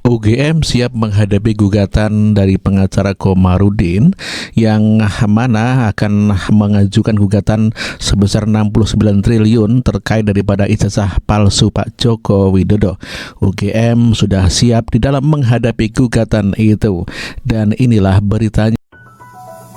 UGM siap menghadapi gugatan dari pengacara Komarudin yang mana akan mengajukan gugatan sebesar 69 triliun terkait daripada ijazah palsu Pak Joko Widodo. UGM sudah siap di dalam menghadapi gugatan itu, dan inilah beritanya.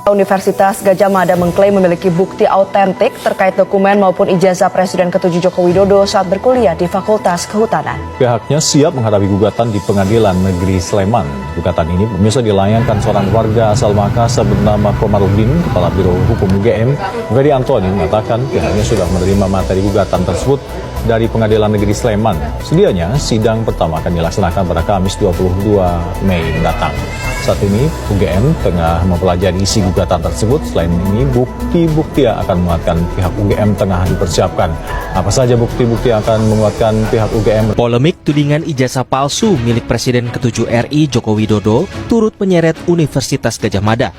Universitas Gadjah Mada mengklaim memiliki bukti autentik terkait dokumen maupun ijazah Presiden ke-7 Joko Widodo saat berkuliah di Fakultas Kehutanan. Pihaknya siap menghadapi gugatan di Pengadilan Negeri Sleman. Gugatan ini pemirsa dilayangkan seorang warga asal Makassar bernama Komarudin. Kepala Biro Hukum UGM, Ferry Antoni, mengatakan pihaknya sudah menerima materi gugatan tersebut dari Pengadilan Negeri Sleman. Sedianya sidang pertama akan dilaksanakan pada Kamis 22 Mei mendatang. Saat ini UGM tengah mempelajari isi gugatan tersebut. Selain ini, bukti-bukti yang akan menguatkan pihak UGM tengah dipersiapkan. Apa saja bukti-bukti yang akan menguatkan pihak UGM? Polemik tudingan ijazah palsu milik Presiden ke-7 RI Joko Widodo turut menyeret Universitas Gadjah Mada.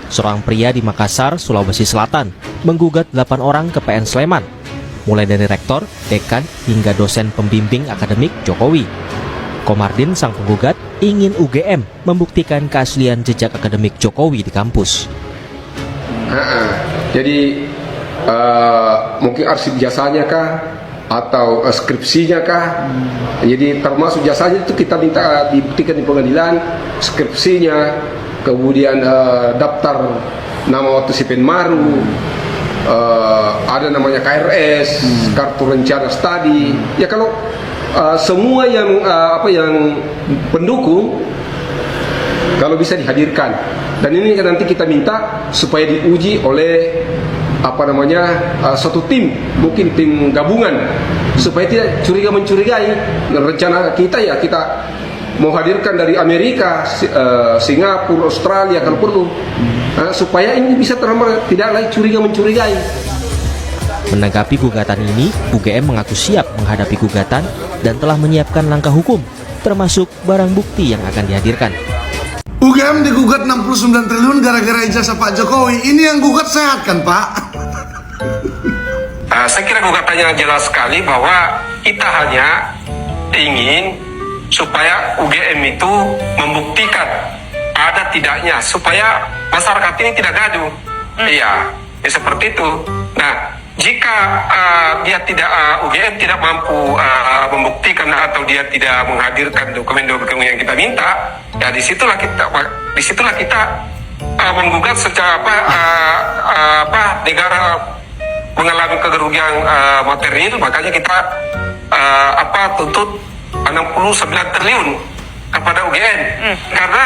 Seorang pria di Makassar, Sulawesi Selatan, menggugat 8 orang ke PN Sleman, mulai dari rektor, dekan, hingga dosen pembimbing akademik Jokowi. Komardin, sang penggugat, ingin UGM membuktikan keaslian jejak akademik Jokowi di kampus. Jadi mungkin arsip jasanya kah atau skripsinya kah? Jadi termasuk jasanya itu kita minta dibuktikan di pengadilan, skripsinya, kemudian daftar nama waktu si Penmaru, ada namanya KRS, kartu rencana studi. Ya kalau semua yang yang pendukung kalau bisa dihadirkan, dan ini nanti kita minta supaya diuji oleh suatu tim, mungkin tim gabungan, supaya tidak mencurigai. Rencana kita ya kita mau hadirkan dari Amerika, Singapura, Australia kalau perlu, supaya ini bisa tidak lagi mencurigai. Menanggapi gugatan ini, UGM mengaku siap menghadapi gugatan dan telah menyiapkan langkah hukum, termasuk barang bukti yang akan dihadirkan. UGM digugat 69 triliun gara-gara ijazah Pak Jokowi. Ini yang gugat sehat kan, Pak? Saya kira gugatannya jelas sekali bahwa kita hanya ingin supaya UGM itu membuktikan ada tidaknya, supaya masyarakat ini tidak gaduh. Iya, seperti itu. Nah, jika UGM tidak mampu membuktikan atau dia tidak menghadirkan dokumen-dokumen yang kita minta, ya disitulah kita menggugat secara negara mengalami kerugian material. Makanya kita tuntut 69 triliun kepada UGM karena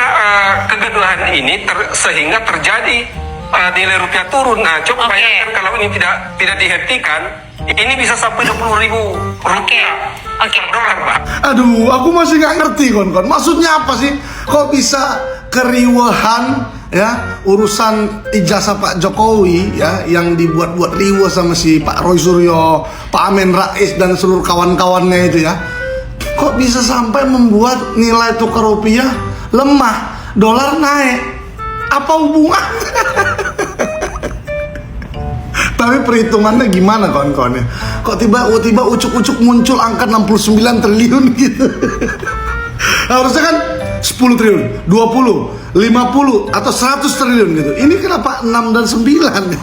kegaduhan ini sehingga terjadi nilai rupiah turun. Nah, coba bayangkan kalau ini tidak dihentikan, ini bisa sampai 20.000 rupiah per dolar, Pak. Aduh, aku masih nggak ngerti, kon. Maksudnya apa sih? Kok bisa keriuhan ya urusan ijazah Pak Jokowi ya yang dibuat-buat riuh sama si Pak Roy Suryo, Pak Amin Rais dan seluruh kawan-kawannya itu ya. Kok bisa sampai membuat nilai tukar rupiah lemah, dolar naik? Apa hubungannya? Tapi perhitungannya gimana kawan-kawan ya? Kok tiba-tiba ucuk-ucuk muncul angka 69 triliun gitu? Harusnya kan 10 triliun, 20, 50, atau 100 triliun gitu. Ini kenapa 6 dan 9?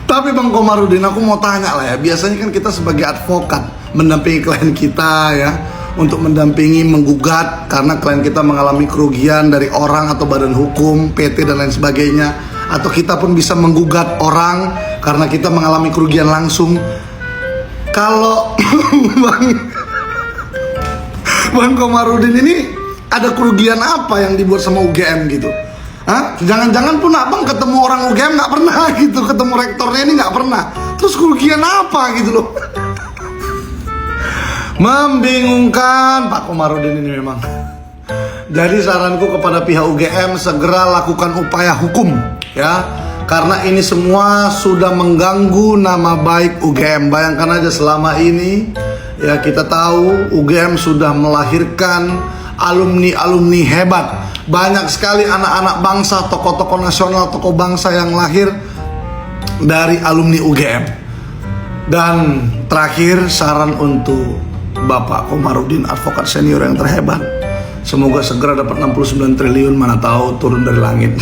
Tapi Bang Komarudin, aku mau tanya lah ya. Biasanya kan kita sebagai advokat mendampingi klien kita ya, untuk mendampingi menggugat karena klien kita mengalami kerugian dari orang atau badan hukum, PT dan lain sebagainya, atau kita pun bisa menggugat orang karena kita mengalami kerugian langsung. Kalau Bang Komarudin ini ada kerugian apa yang dibuat sama UGM gitu? Jangan-jangan pun abang ketemu orang UGM nggak pernah gitu, ketemu rektornya ini nggak pernah. Terus kerugian apa gitu loh? Membingungkan Pak Komarudin ini memang. Jadi saranku kepada pihak UGM, segera lakukan upaya hukum ya, karena ini semua sudah mengganggu nama baik UGM. Bayangkan aja selama ini ya, kita tahu UGM sudah melahirkan alumni-alumni hebat. Banyak sekali anak-anak bangsa, tokoh-tokoh nasional, tokoh bangsa yang lahir dari alumni UGM. Dan terakhir, saran untuk Bapak Komarudin, advokat senior yang terhebat. Semoga segera dapat 69 triliun, mana tahu turun dari langit.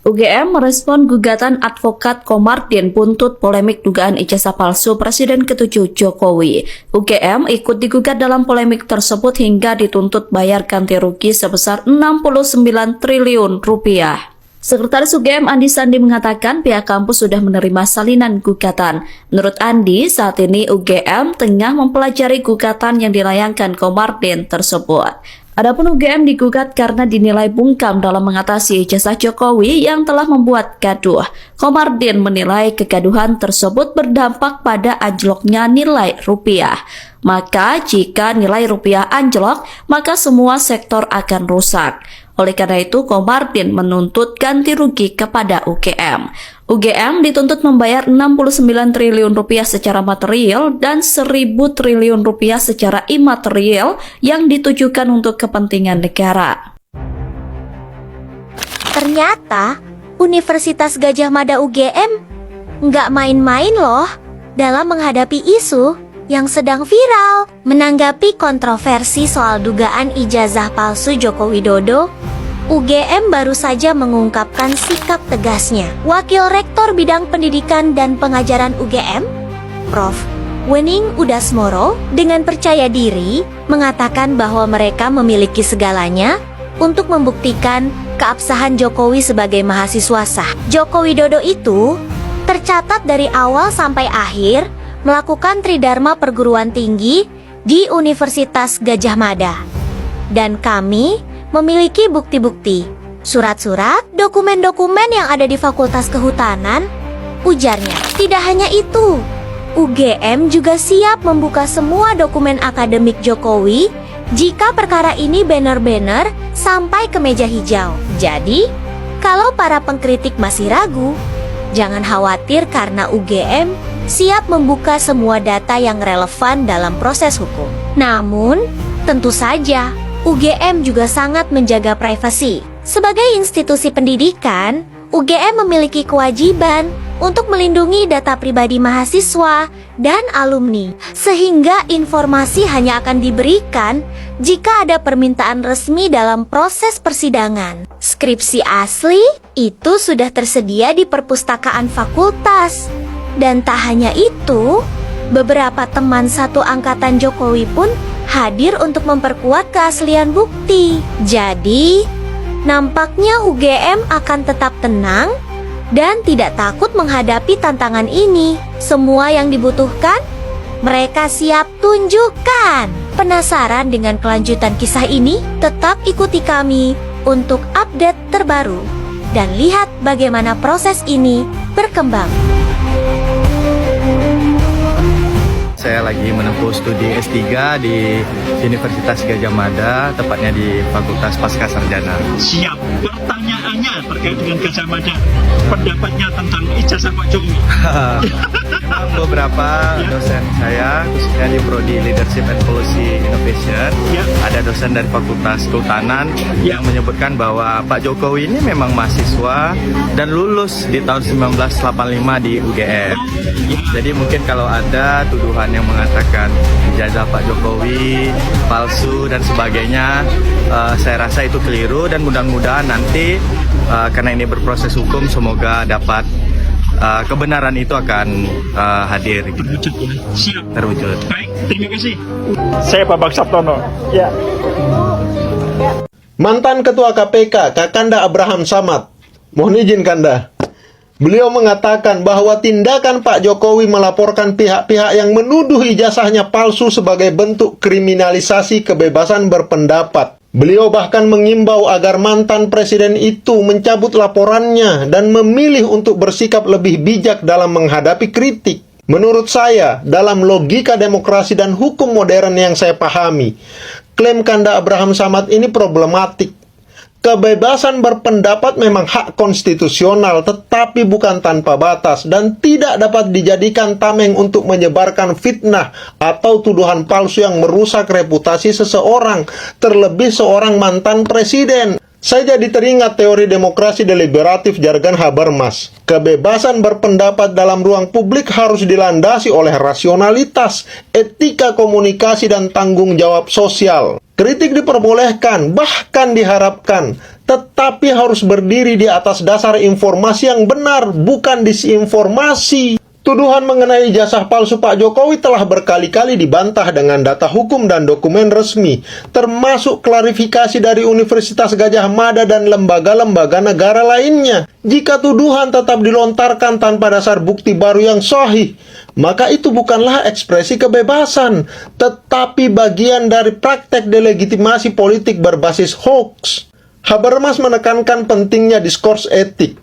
UGM merespon gugatan advokat Komarudin buntut polemik dugaan ijazah palsu Presiden ke-7 Jokowi. UGM ikut digugat dalam polemik tersebut hingga dituntut bayar ganti rugi sebesar 69 triliun rupiah. Sekretaris UGM Andi Sandi mengatakan pihak kampus sudah menerima salinan gugatan. Menurut Andi, saat ini UGM tengah mempelajari gugatan yang dilayangkan Komarudin tersebut. Adapun UGM digugat karena dinilai bungkam dalam mengatasi ijazah Jokowi yang telah membuat gaduh. Komarudin menilai kegaduhan tersebut berdampak pada anjloknya nilai rupiah. Maka jika nilai rupiah anjlok, maka semua sektor akan rusak. Oleh karena itu, Komarudin menuntut ganti rugi kepada UGM. UGM dituntut membayar 69 triliun rupiah secara material dan 1.000 triliun rupiah secara imaterial yang ditujukan untuk kepentingan negara. Ternyata Universitas Gadjah Mada UGM nggak main-main loh dalam menghadapi isu yang sedang viral. Menanggapi kontroversi soal dugaan ijazah palsu Joko Widodo, UGM baru saja mengungkapkan sikap tegasnya. Wakil Rektor Bidang Pendidikan dan Pengajaran UGM, Prof. Wening Udasmoro, dengan percaya diri mengatakan bahwa mereka memiliki segalanya untuk membuktikan keabsahan Jokowi sebagai mahasiswa sah. Joko Widodo itu tercatat dari awal sampai akhir melakukan tridharma perguruan tinggi di Universitas Gadjah Mada. Dan kami memiliki bukti-bukti, surat-surat, dokumen-dokumen yang ada di Fakultas Kehutanan, ujarnya. Tidak hanya itu, UGM juga siap membuka semua dokumen akademik Jokowi jika perkara ini benar-benar sampai ke meja hijau. Jadi, kalau para pengkritik masih ragu, jangan khawatir karena UGM siap membuka semua data yang relevan dalam proses hukum. Namun, tentu saja UGM juga sangat menjaga privasi. Sebagai institusi pendidikan, UGM memiliki kewajiban untuk melindungi data pribadi mahasiswa dan alumni, sehingga informasi hanya akan diberikan jika ada permintaan resmi dalam proses persidangan. Skripsi asli itu sudah tersedia di perpustakaan fakultas. Dan tak hanya itu, beberapa teman satu angkatan Jokowi pun hadir untuk memperkuat keaslian bukti. Jadi, nampaknya UGM akan tetap tenang dan tidak takut menghadapi tantangan ini. Semua yang dibutuhkan, mereka siap tunjukkan. Penasaran dengan kelanjutan kisah ini? Tetap ikuti kami untuk update terbaru dan lihat bagaimana proses ini berkembang. Saya lagi menempuh studi S3 di Universitas Gadjah Mada, tepatnya di Fakultas Pascasarjana. Siap. Pertanyaannya terkait dengan Gadjah Mada, pendapatnya tentang ijazah Pak Jokowi. Memang beberapa dosen saya, khususnya di Prodi Leadership and Policy Innovation, ada dosen dari Fakultas Kehutanan yang menyebutkan bahwa Pak Jokowi ini memang mahasiswa dan lulus di tahun 1985 di UGM. Jadi mungkin kalau ada tuduhan yang mengatakan ijazah Pak Jokowi palsu dan sebagainya, saya rasa itu keliru dan mudah-mudahan nanti karena ini berproses hukum, semoga dapat kebenaran itu akan hadir. Terwujud ya. Siap. Terwujud. Baik, terima kasih. Saya Bambang Sabtono. Ya. Mantan Ketua KPK, Kakanda Abraham Samad. Mohon izin Kanda. Beliau mengatakan bahwa tindakan Pak Jokowi melaporkan pihak-pihak yang menuduh ijazahnya palsu sebagai bentuk kriminalisasi kebebasan berpendapat. Beliau bahkan mengimbau agar mantan presiden itu mencabut laporannya dan memilih untuk bersikap lebih bijak dalam menghadapi kritik. Menurut saya, dalam logika demokrasi dan hukum modern yang saya pahami, klaim Kanda Abraham Samad ini problematik. Kebebasan berpendapat memang hak konstitusional, tetapi bukan tanpa batas dan tidak dapat dijadikan tameng untuk menyebarkan fitnah atau tuduhan palsu yang merusak reputasi seseorang, terlebih seorang mantan presiden. Saya jadi teringat teori demokrasi deliberatif jargon Habermas. Kebebasan berpendapat dalam ruang publik harus dilandasi oleh rasionalitas, etika komunikasi, dan tanggung jawab sosial. Kritik diperbolehkan, bahkan diharapkan, tetapi harus berdiri di atas dasar informasi yang benar, bukan disinformasi. Tuduhan mengenai ijazah palsu Pak Jokowi telah berkali-kali dibantah dengan data hukum dan dokumen resmi, termasuk klarifikasi dari Universitas Gadjah Mada dan lembaga-lembaga negara lainnya. Jika tuduhan tetap dilontarkan tanpa dasar bukti baru yang sahih, maka itu bukanlah ekspresi kebebasan, tetapi bagian dari praktek delegitimasi politik berbasis hoax. Habermas menekankan pentingnya diskurs etik,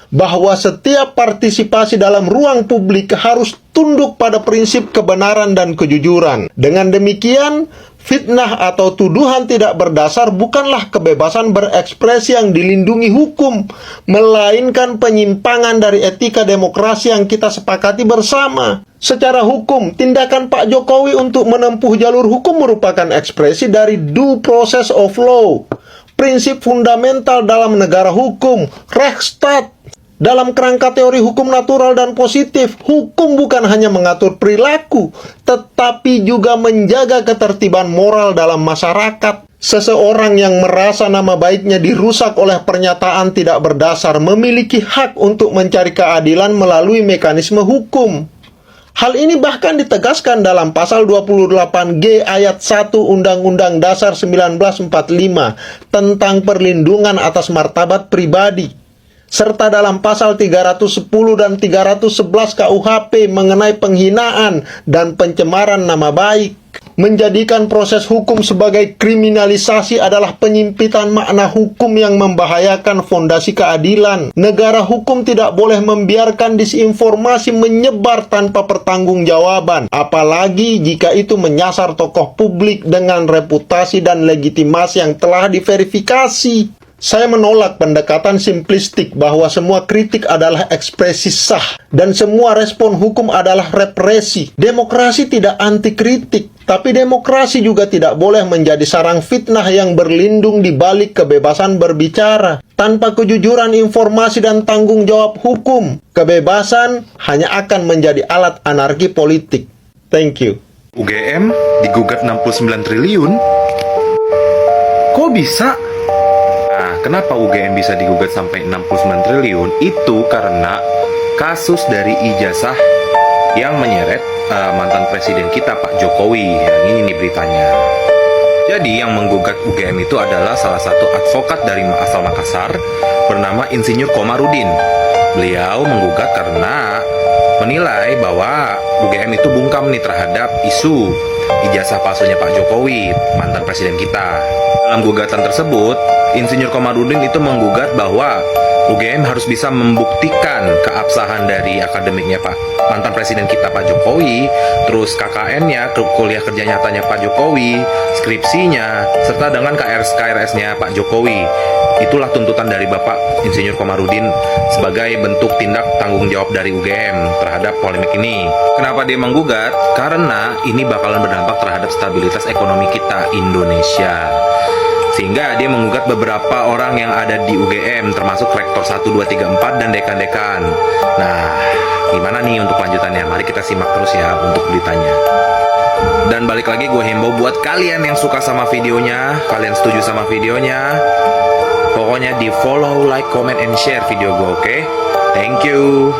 bahwa setiap partisipasi dalam ruang publik harus tunduk pada prinsip kebenaran dan kejujuran. Dengan demikian, fitnah atau tuduhan tidak berdasar bukanlah kebebasan berekspresi yang dilindungi hukum, melainkan penyimpangan dari etika demokrasi yang kita sepakati bersama. Secara hukum, tindakan Pak Jokowi untuk menempuh jalur hukum merupakan ekspresi dari due process of law, prinsip fundamental dalam negara hukum, Rechtsstaat. Dalam kerangka teori hukum natural dan positif, hukum bukan hanya mengatur perilaku, tetapi juga menjaga ketertiban moral dalam masyarakat. Seseorang yang merasa nama baiknya dirusak oleh pernyataan tidak berdasar memiliki hak untuk mencari keadilan melalui mekanisme hukum. Hal ini bahkan ditegaskan dalam pasal 28G ayat 1 Undang-Undang Dasar 1945 tentang perlindungan atas martabat pribadi, serta dalam pasal 310 dan 311 KUHP mengenai penghinaan dan pencemaran nama baik. Menjadikan proses hukum sebagai kriminalisasi adalah penyimpitan makna hukum yang membahayakan fondasi keadilan. Negara hukum tidak boleh membiarkan disinformasi menyebar tanpa pertanggungjawaban, apalagi jika itu menyasar tokoh publik dengan reputasi dan legitimasi yang telah diverifikasi. Saya menolak pendekatan simplistik bahwa semua kritik adalah ekspresi sah dan semua respon hukum adalah represi. Demokrasi tidak anti kritik, tapi demokrasi juga tidak boleh menjadi sarang fitnah yang berlindung di balik kebebasan berbicara. Tanpa kejujuran informasi dan tanggung jawab hukum, kebebasan hanya akan menjadi alat anarki politik. Thank you. UGM digugat 69 triliun? Kok bisa? Nah, kenapa UGM bisa digugat sampai 69 triliun? Itu karena kasus dari ijazah yang menyeret mantan presiden kita Pak Jokowi. Yang ini nih beritanya. Jadi yang menggugat UGM itu adalah salah satu advokat dari asal Makassar bernama Insinyur Komarudin. Beliau menggugat karena menilai bahwa UGM itu bungkam nih terhadap isu ijazah palsunya Pak Jokowi, mantan presiden kita. Dalam gugatan tersebut, Insinyur Komarudin itu menggugat bahwa UGM harus bisa membuktikan keabsahan dari akademiknya Pak mantan presiden kita Pak Jokowi, terus KKN-nya, kuliah kerja nyatanya Pak Jokowi, skripsinya, serta dengan KRS-nya Pak Jokowi. Itulah tuntutan dari Bapak Insinyur Komarudin sebagai bentuk tindak tanggung jawab dari UGM terhadap polemik ini. Kenapa dia menggugat? Karena ini bakalan berdampak terhadap stabilitas ekonomi kita Indonesia. Sehingga dia menggugat beberapa orang yang ada di UGM, termasuk rektor 1, 2, 3, 4, dan dekan-dekan. Nah, gimana nih untuk lanjutannya? Mari kita simak terus ya untuk beritanya. Dan balik lagi gue himbau buat kalian yang suka sama videonya, kalian setuju sama videonya, pokoknya di follow, like, comment, and share video gue, oke? Thank you.